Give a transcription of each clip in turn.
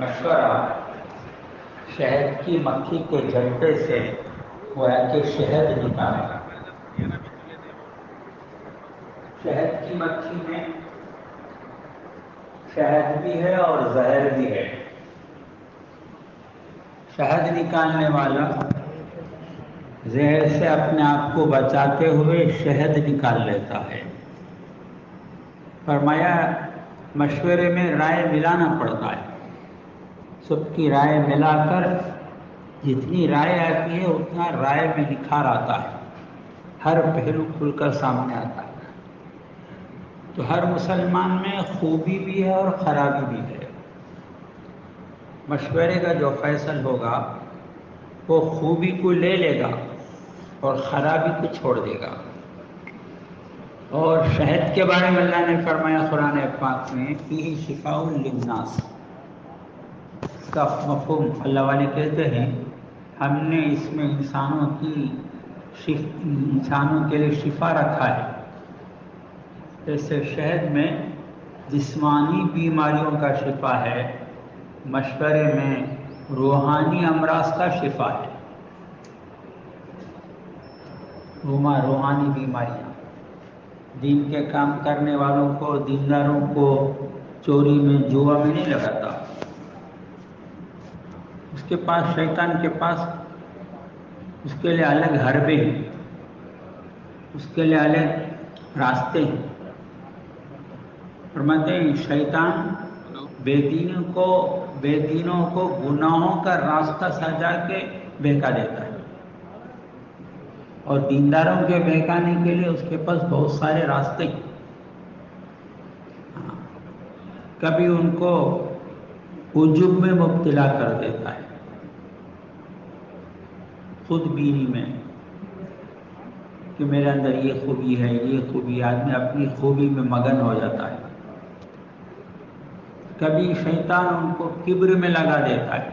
مشورہ شہد کی مکھی کے جھٹے سے گویا کہ شہد نکالنا۔ شہد کی مکھی میں شہد بھی ہے اور زہر بھی ہے۔ شہد نکالنے والا زہر سے اپنے آپ کو بچاتے ہوئے شہد نکال لیتا ہے۔ فرمایا مشورے میں رائے ملانا پڑتا ہے، سب کی رائے ملا کر جتنی رائے آتی ہے اتنا رائے میں نکھار آتا ہے، ہر پہلو کھل کر سامنے آتا ہے۔ تو ہر مسلمان میں خوبی بھی ہے اور خرابی بھی ہے۔ مشورے کا جو فیصل ہوگا وہ خوبی کو لے لے گا اور خرابی کو چھوڑ دے گا۔ اور شہد کے بارے میں اللہ نے فرمایا قرآن پاک میں فیہ شفاء للناس، اس کا مفہوم اللہ والے کہتے ہیں ہم نے اس میں انسانوں کے لیے شفا رکھا ہے۔ جیسے شہد میں جسمانی بیماریوں کا شفا ہے، مشورے میں روحانی امراض کا شفا ہے۔ روحانی بیماریاں، دین کے کام کرنے والوں کو، دینداروں کو چوری میں، جوا میں نہیں لگاتا۔ اس کے پاس، شیطان کے پاس، اس کے لیے الگ حربے ہیں، اس کے لیے الگ راستے ہیں۔ فرماتے ہیں شیطان بے دینوں کو گناہوں کا راستہ سجا کے بہکا دیتا ہے، اور دینداروں کے بہکانے کے لیے اس کے پاس بہت سارے راستے ہیں۔ کبھی ان کو عجب میں مبتلا کر دیتا ہے، خود بینی میں، کہ میرے اندر یہ خوبی ہے، یہ خوبی، آدمی اپنی خوبی میں مگن ہو جاتا ہے۔ کبھی شیطان ان کو کبر میں لگا دیتا ہے،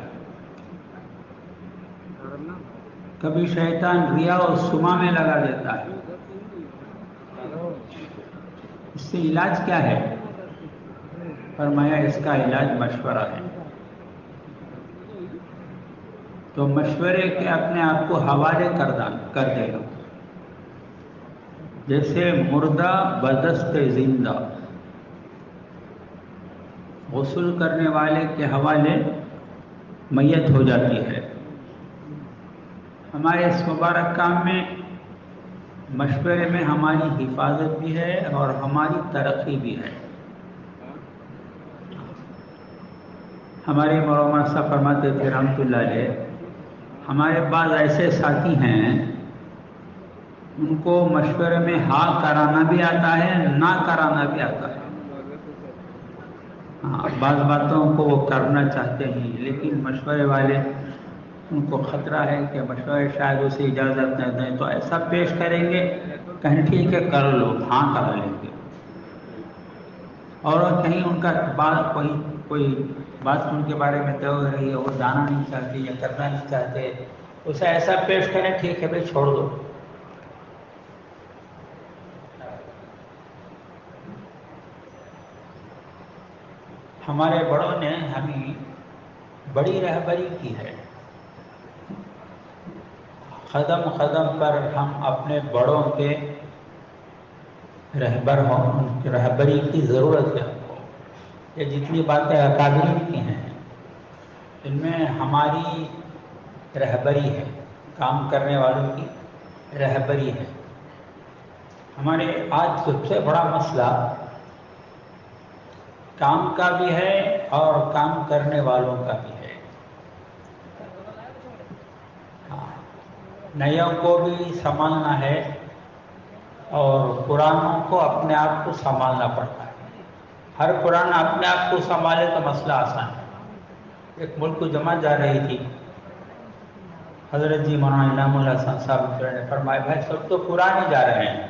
کبھی شیطان ریا اور سما میں لگا دیتا ہے۔ اس سے علاج کیا ہے؟ فرمایا اس کا علاج مشورہ ہے۔ تو مشورے کے اپنے آپ کو حوالے کر دے گا، جیسے مردہ بدست زندہ، غسل کرنے والے کے حوالے میت ہو جاتی ہے۔ ہمارے اس مبارک کام میں مشورے میں ہماری حفاظت بھی ہے اور ہماری ترقی بھی ہے۔ ہمارے مولانا صاحب فرماتے تھے رحمۃ اللہ علیہ، ہمارے بعض ایسے ساتھی ہیں ان کو مشورے میں ہاں کرانا بھی آتا ہے، نہ کرانا بھی آتا ہے۔ بعض باتوں کو وہ کرنا چاہتے ہیں لیکن مشورے والے ان کو خطرہ ہے کہ مشورے شاید اسے اجازت نہ دیں، تو ایسا پیش کریں گے کہیں ٹھیک ہے کر لو، ہاں کر لیں گے، اور کہیں ان کا بات کوئی بات ان کے بارے میں طے ہو رہی ہے، وہ جانا نہیں چاہتے یا کرنا نہیں چاہتے، اسے ایسا پیش کریں ٹھیک ہے بھائی چھوڑ دو۔ ہمارے بڑوں نے ہمیں بڑی رہبری کی ہے، قدم قدم پر ہم اپنے بڑوں کے رہبر ہوں، ان کی رہبری کی ضرورت ہے ہم کو۔ یہ جتنی باتیں اکابرین کی ہیں ان میں ہماری رہبری ہے، کام کرنے والوں کی رہبری ہے۔ ہمارے آج سب سے بڑا مسئلہ کام کا بھی ہے اور کام کرنے والوں کا بھی ہے۔ نئیوں کو بھی سنبھالنا ہے اور پرانوں کو اپنے آپ کو سنبھالنا پڑتا ہے۔ ہر پرانا اپنے آپ کو سنبھالے تو مسئلہ آسان ہے۔ ایک ملک کو جماعت جا رہی تھی، حضرت جی مولانا انعام اللہ حسن صاحب نے فرمایا بھائی سب تو پرانے جا رہے ہیں،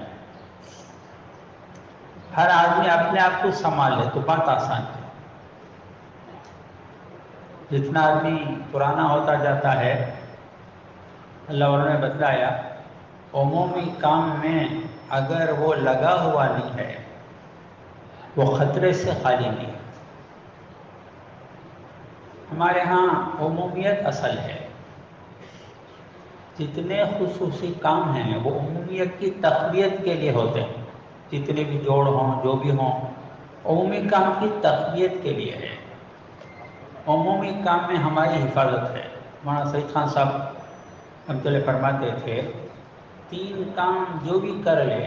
ہر آدمی اپنے آپ کو سنبھال لے تو بات آسان ہے۔ جتنا آدمی پرانا ہوتا جاتا ہے، اللہ والوں نے بتلایا عمومی کام میں اگر وہ لگا ہوا نہیں ہے وہ خطرے سے خالی نہیں ہے۔ ہمارے ہاں عمومیت اصل ہے، جتنے خصوصی کام ہیں وہ عمومیت کی تقویت کے لیے ہوتے ہیں، جتنے بھی جوڑ ہوں جو بھی ہوں عمومی کام کی تقویت کے لیے ہے، عمومی کام میں ہماری حفاظت ہے۔ مولانا سعید خان صاحب رحمۃ اللہ فرماتے تھے 3 کام جو بھی کر لے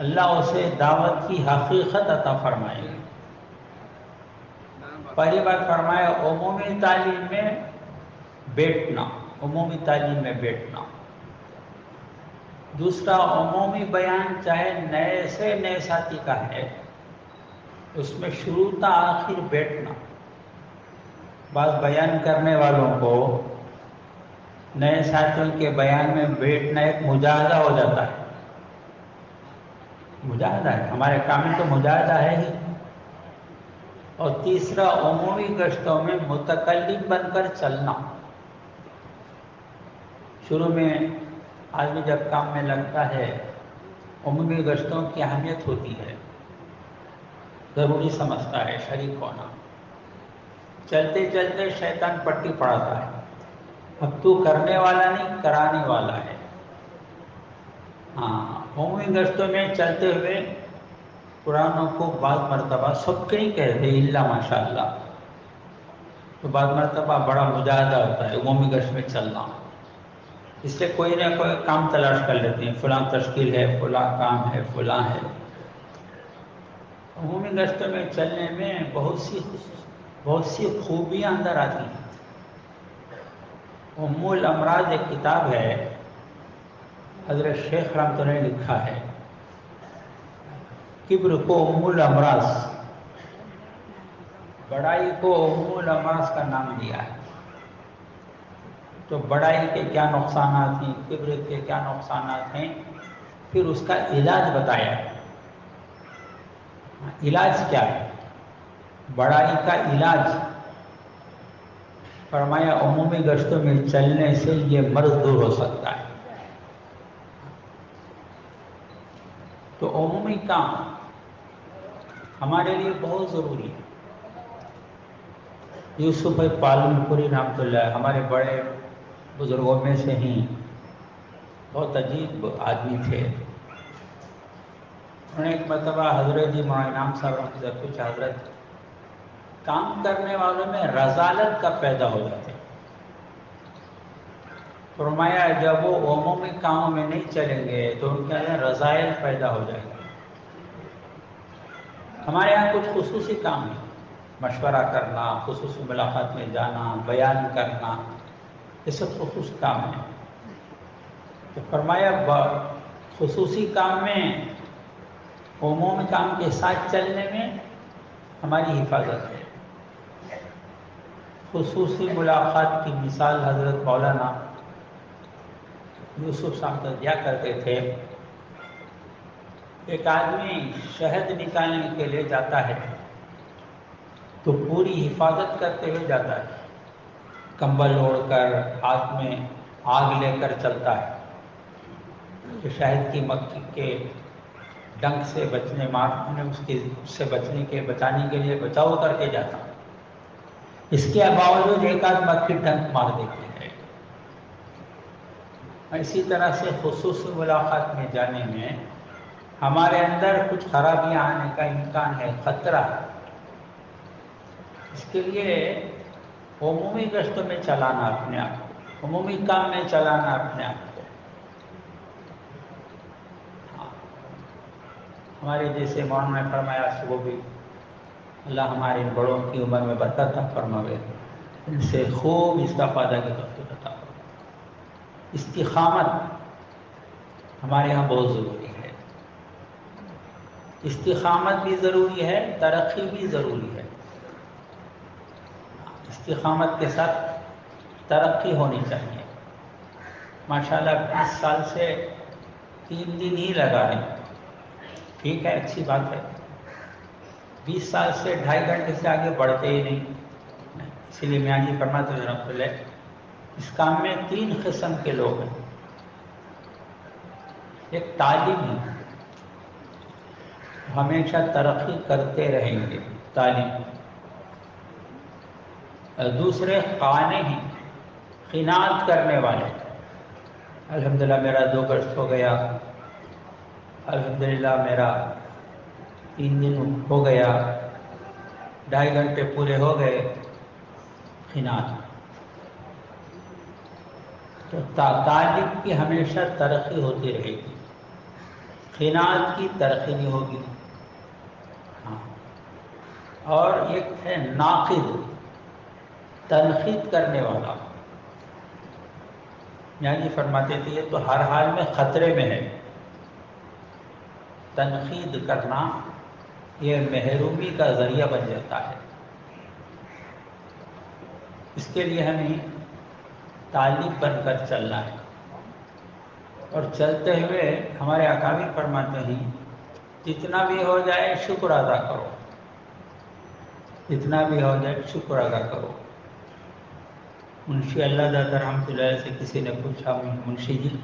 اللہ اسے دعوت کی حقیقت عطا فرمائے گا۔ پہلی بات فرمایا عمومی تعلیم میں بیٹھنا، عمومی تعلیم میں بیٹھنا۔ دوسرا عمومی بیان چاہے نئے سے نئے ساتھی کا ہے، اس میں شروع تا آخر بیٹھنا۔ بعض بیان کرنے والوں کو نئے ساتھیوں کے بیان میں بیٹھنا ایک مجاہدہ ہو جاتا ہے، مجاہدہ ہے، ہمارے کام میں تو مجاہدہ ہے ہی۔ اور تیسرا عمومی گشتوں میں متکلم بن کر چلنا۔ شروع میں آدمی جب کام میں لگتا ہے عمومی گشتوں کی اہمیت ہوتی ہے، ضروری سمجھتا ہے شریک ہونا، چلتے چلتے شیطان پٹی پڑاتا ہے، اب تو کرنے والا نہیں کرانے والا ہے۔ ہاں، عمومی گشتوں میں چلتے ہوئے قرآن کو بعض مرتبہ سب کے نہیں کہتے الا ماشاء اللہ، تو بعض مرتبہ بڑا مجاہدہ ہوتا ہے عمومی گشت میں چلنا، اس سے کوئی نہ کوئی کام تلاش کر لیتے ہیں، فلاں تشکیل ہے، فلاں کام ہے، فلاں ہے۔ عمومی گشتوں میں چلنے میں بہت سی خوبیاں اندر آتی ہیں۔ ام الامراض ایک کتاب ہے، حضرت شیخ رحمۃ اللہ نے لکھا ہے، کبر کو ام الامراض، بڑائی کو ام الامراض کا نام دیا ہے۔ تو بڑائی کے کیا نقصانات ہیں، کبر کے کیا نقصانات ہیں، پھر اس کا علاج بتایا ہے۔ علاج کیا ہے بڑائی کا علاج؟ فرمایا عمومی گشتوں میں چلنے سے یہ مرض دور ہو سکتا ہے۔ تو عمومی کام ہمارے لیے بہت ضروری ہے۔ یوسف پالن پوری رحمۃ اللہ ہمارے بڑے بزرگوں میں سے ہی بہت عجیب آدمی تھے۔ انہوں نے ایک مرتبہ حضرت جی مولانا انعام صاحب رحمۃ اللہ پوچھا، حضرت کام کرنے والوں میں رذالت کب پیدا ہو جاتے ہیں؟ فرمایا جب وہ عمومی کاموں میں نہیں چلیں گے تو ان کے اندر رذائل پیدا ہو جائیں گے۔ ہمارے یہاں کچھ خصوصی کام ہیں، مشورہ کرنا، خصوصی ملاقات میں جانا، بیان کرنا، یہ سب خصوصی کام ہیں۔ تو فرمایا خصوصی کام میں عمومی کام کے ساتھ چلنے میں ہماری حفاظت ہے۔ خصوصی ملاقات کی مثال حضرت مولانا یوسف صاحب دیا کرتے تھے۔ ایک آدمی شہد نکالنے کے لیے جاتا ہے تو پوری حفاظت کرتے ہوئے جاتا ہے، کمبل اوڑھ کر، ہاتھ میں آگ لے کر چلتا ہے کہ شہد کی مکھی کے ڈنک سے بچانے کے لیے بچاؤ کر کے جاتا ہے۔ اس کے باوجود ایک آدھ مکھی ڈنک مار دیتی ہے۔ اسی طرح سے خصوصی ملاقات میں جانے میں ہمارے اندر کچھ خرابیاں آنے کا امکان ہے، خطرہ ہے۔ اس کے لیے عمومی گشتوں میں چلانا اپنے آپ کو، عمومی کام میں چلانا اپنے آپ کو۔ ہمارے جیسے مولانا نے فرمایا صبح بھی اللہ ہمارے بڑوں کی عمر میں برکت عطا فرماوے، ان سے خوب استفادہ کی توفیق عطا فرماوے۔ استقامت ہمارے یہاں بہت ضروری ہے، استقامت بھی ضروری ہے، ترقی بھی ضروری ہے۔ استقامت کے ساتھ ترقی ہونی چاہیے۔ ماشاءاللہ 20 سال سے 3 دن ہی لگا ہے، ٹھیک ہے، اچھی بات ہے۔ 20 سال سے 2.5 گھنٹے سے آگے بڑھتے ہی نہیں۔ اسی لیے میاں جی فرماتے ہیں رحمۃ اللہ، اس کام میں 3 قسم کے لوگ ہیں۔ ایک تعلیمی، ہمیشہ ترقی کرتے رہیں گے، تعلیم۔ دوسرے خانے ہیں، قناعت کرنے والے. الحمدللہ میرا 2 گشت ہو گیا، الحمدللہ میرا 3 دن ہو گیا، 2.5 گھنٹے پورے ہو گئے. قناعت. تو طالب کی ہمیشہ ترقی ہوتی رہے گی، قناعت کی ترقی نہیں ہوگی. ہاں. اور ایک ہے ناقد، تنقید کرنے والا. یعنی فرماتے تھے یہ تو ہر حال میں خطرے میں ہے. تنقید کرنا یہ محرومی کا ذریعہ بن جاتا ہے. اس کے لیے ہمیں طالب بن کر چلنا ہے. اور چلتے ہوئے ہمارے اکابر فرماتے ہیں جتنا بھی ہو جائے شکر ادا کرو، جتنا بھی ہو جائے شکر ادا کرو. منشی اللہ دادا رحمۃ اللہ علیہ سے کسی نے پوچھا، منشی جی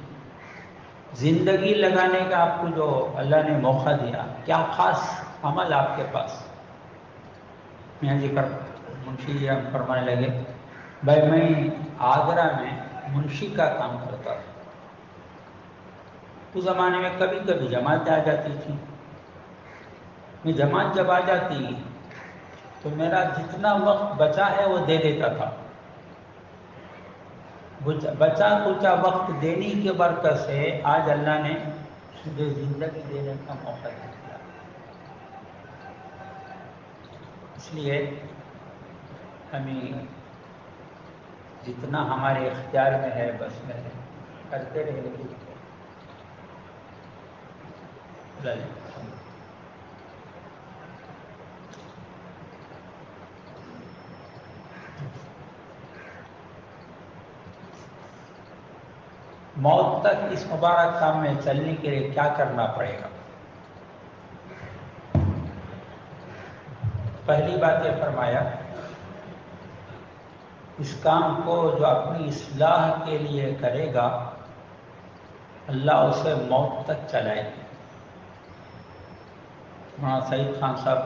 زندگی لگانے کا آپ کو جو اللہ نے موقع دیا، کیا خاص عمل آپ کے پاس؟ میاں جی منشی جی ہم فرمانے لگے بھائی میں آگرہ میں منشی کا کام کرتا تھا. اس زمانے میں کبھی کبھی جماعت آ جاتی تھی. میں جماعت جب آ جاتی تو میرا جتنا وقت بچا ہے وہ دے دیتا تھا. بچا کچا وقت دینے کے برکت سے آج اللہ نے مجھے زندگی دینے کا موقع دیا. اس لیے ہمیں جتنا ہمارے اختیار میں ہے بس میں کرتے رہے گی. موت تک اس مبارک کام میں چلنے کے لیے کیا کرنا پڑے گا؟ پہلی بات یہ فرمایا اس کام کو جو اپنی اصلاح کے لیے کرے گا اللہ اسے موت تک چلائے گا. مولانا سعید خان صاحب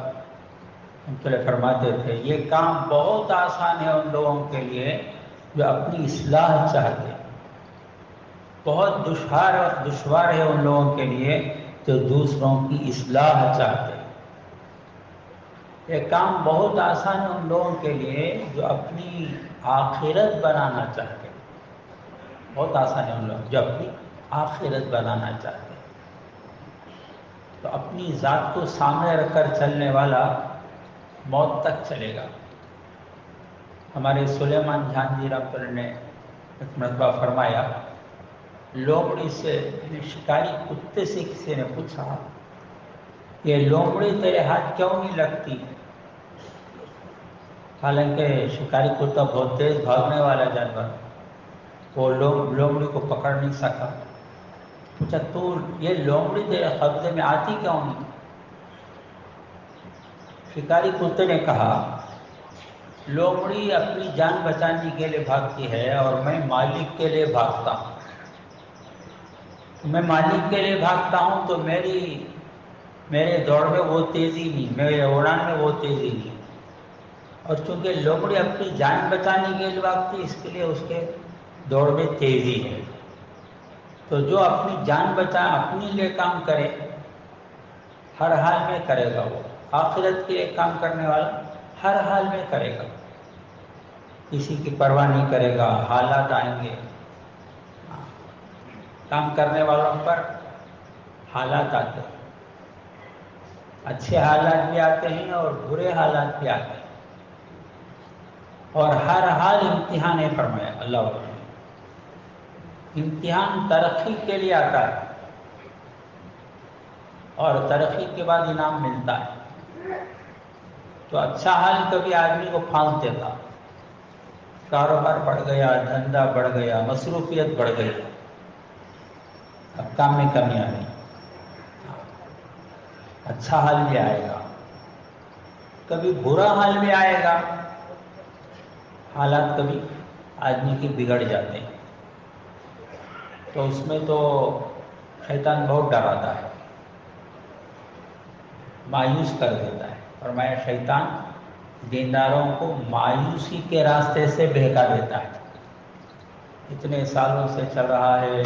فرماتے تھے یہ کام بہت آسان ہے ان لوگوں کے لیے جو اپنی اصلاح چاہتے ہیں، بہت دشوار ہے ان لوگوں کے لیے جو دوسروں کی اصلاح چاہتے ہیں. یہ کام بہت آسان ہے ان لوگوں کے لیے جو اپنی آخرت بنانا چاہتے ہیں. بہت آسان ہے ان لوگ جو اپنی آخرت بنانا چاہتے ہیں. تو اپنی ذات کو سامنے رکھ کر چلنے والا موت تک چلے گا. ہمارے سلیمان جان جی رحمۃ اللہ نے ایک مرتبہ فرمایا لومڑی سے، شکاری کتے سے کسی نے پوچھا یہ لومڑی تیرے ہاتھ کیوں نہیں لگتی؟ حالانکہ شکاری کتا بہت تیز بھاگنے والا جانور، وہ لومڑی کو پکڑ نہیں سکا. پوچھا تو یہ لومڑی تیرے قبضے میں آتی کیوں نہیں؟ شکاری کتے نے کہا لومڑی اپنی جان بچانے کے لیے بھاگتی ہے اور میں مالک کے لیے بھاگتا ہوں. میں مالک کے لیے بھاگتا ہوں تو میرے دوڑ میں وہ تیزی نہیں، میرے اڑان میں وہ تیزی نہیں. اور چونکہ لومڑی اپنی جان بچانے کے لیے بھاگتی اس کے لیے اس کے دوڑ میں تیزی ہے. تو جو اپنی جان بچا اپنے لیے کام کرے ہر حال میں کرے گا. وہ آخرت کے لیے کام کرنے والا ہر حال میں کرے گا، کسی کی پرواہ نہیں کرے گا. حالات آئیں گے، کام کرنے والوں پر حالات آتے ہیں، اچھے حالات بھی آتے ہیں اور برے حالات بھی آتے ہیں. اور ہر حال امتحان ہے فرمایا اللہ علیہ. امتحان ترقی کے لیے آتا ہے اور ترقی کے بعد انعام ملتا ہے. تو اچھا حال کبھی آدمی کو پھانس دیتا، کاروبار بڑھ گیا، دھندا بڑھ گیا، مصروفیت بڑھ گئی، اب کام میں کمی آ گئی. اچھا حال بھی آئے گا، کبھی برا حال بھی آئے گا. حالات کبھی آدمی کے بگڑ جاتے ہیں تو اس میں تو شیطان بہت ڈراتا ہے، مایوس کر دیتا ہے. فرمایا شیطان دینداروں کو مایوسی کے راستے سے بہکا دیتا ہے. اتنے سالوں سے چل رہا ہے،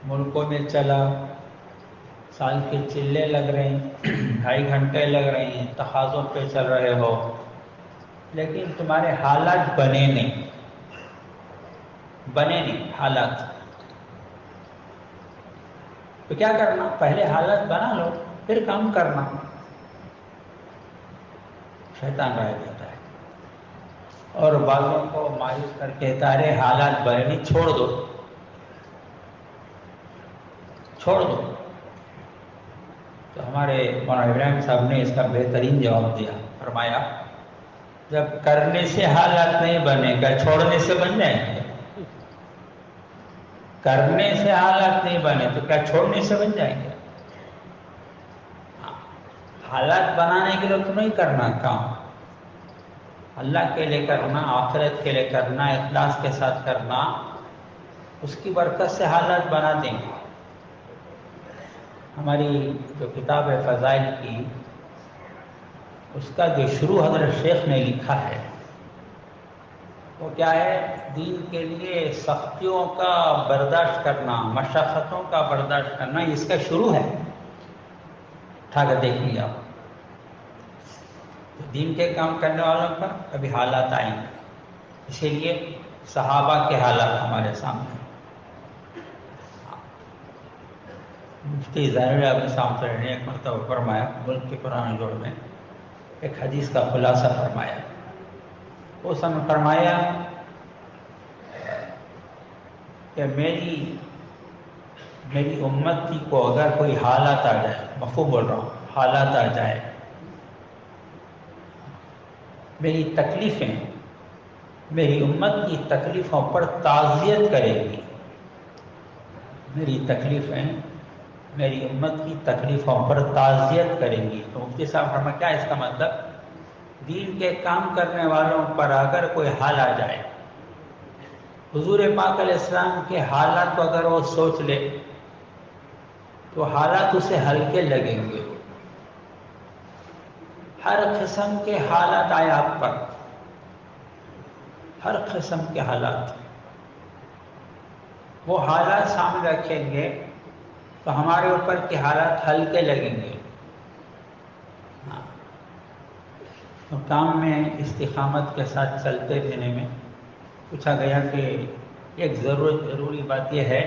ملکوں میں چلا، سال کے چلے لگ رہے ہیں، 2.5 گھنٹے لگ رہے ہیں، تقاضوں پہ چل رہے ہو، لیکن تمہارے حالات بنے نہیں حالات. تو کیا کرنا؟ پہلے حالات بنا لو پھر کام کرنا. شیطان رائے دیتا ہے اور بعضوں کو مایوس کر کے کہتا ہے حالات بنے نہیں، چھوڑ دو. تو ہمارے مولانا ابراہیم صاحب نے اس کا بہترین جواب دیا. فرمایا جب کرنے سے حالات نہیں بنے گا چھوڑنے سے بن جائیں گے. کرنے سے حالات نہیں بنے تو کیا چھوڑنے سے بن جائیں گے؟ حالات بنانے کے لیے تو نہیں کرنا کام، اللہ کے لیے کرنا، آخرت کے لیے کرنا، اخلاص کے ساتھ کرنا، اس کی برکت سے حالات بنا دیں گے. ہماری جو کتاب ہے فضائل کی، اس کا جو شروع حضرت شیخ نے لکھا ہے وہ کیا ہے؟ دین کے لیے سختیوں کا برداشت کرنا، مشقتوں کا برداشت کرنا، اس کا شروع ہے. اٹھا کر دیکھ لیا. دین کے کام کرنے والوں پر کبھی حالات آئیں گے. اسی لیے صحابہ کے حالات ہمارے سامنے. مفتی ظاہر ابن سامسر نے ایک مرتبہ فرمایا، ملک کے پرانے جوڑ میں ایک حدیث کا خلاصہ فرمایا. اس نے فرمایا کہ میری امت کی کو اگر کوئی حالات آ جائے، مفہوم بول رہا ہوں، حالات آ جائے، میری تکلیفیں میری امت کی تکلیفوں پر تعزیت کرے گی. میری تکلیفیں میری امت کی تکلیفوں پر تعزیت کریں گی. تو مفتی صاحب فرمایا کیا اس کا مطلب؟ دین کے کام کرنے والوں پر اگر کوئی حال آ جائے، حضور پاک علیہ السلام کے حالات کو اگر وہ سوچ لے تو حالات اسے ہلکے لگیں گے. ہر قسم کے حالات آئے آپ پر، ہر قسم کے حالات، وہ حالات سامنے رکھیں گے تو ہمارے اوپر کے حالات ہلکے لگیں گے. تو کام میں استقامت کے ساتھ چلتے رہنے میں پوچھا گیا کہ ایک ضروری بات یہ ہے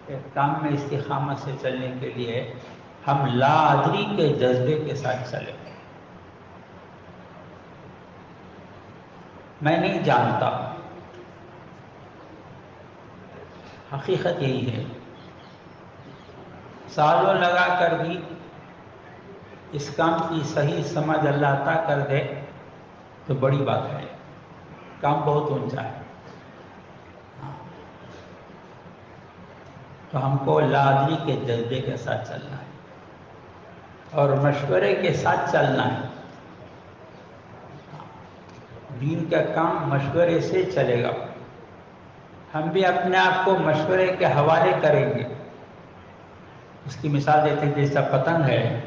کہ کام میں استقامت سے چلنے کے لیے ہم لا ادری کے جذبے کے ساتھ چلیں. میں نہیں جانتا، حقیقت یہی ہے. سالوں لگا کر بھی اس کام کی صحیح سمجھ اللہ عطا کر دے تو بڑی بات ہے، کام بہت اونچا ہے. تو ہم کو لا ادری کے جذبے کے ساتھ چلنا ہے اور مشورے کے ساتھ چلنا ہے. دین کا کام مشورے سے چلے گا. ہم بھی اپنے آپ کو مشورے کے حوالے کریں گے. اس کی مثال دیتے ہیں جیسا پتنگ ہے،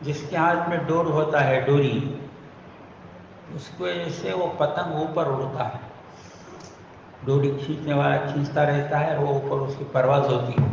جس کے ہاتھ میں ڈور ہوتا ہے، ڈوری، اس کی وجہ سے وہ پتنگ اوپر اڑتا ہے. ڈوری کھینچنے والا کھینچتا رہتا ہے، وہ اوپر اس کی پرواز ہوتی ہے.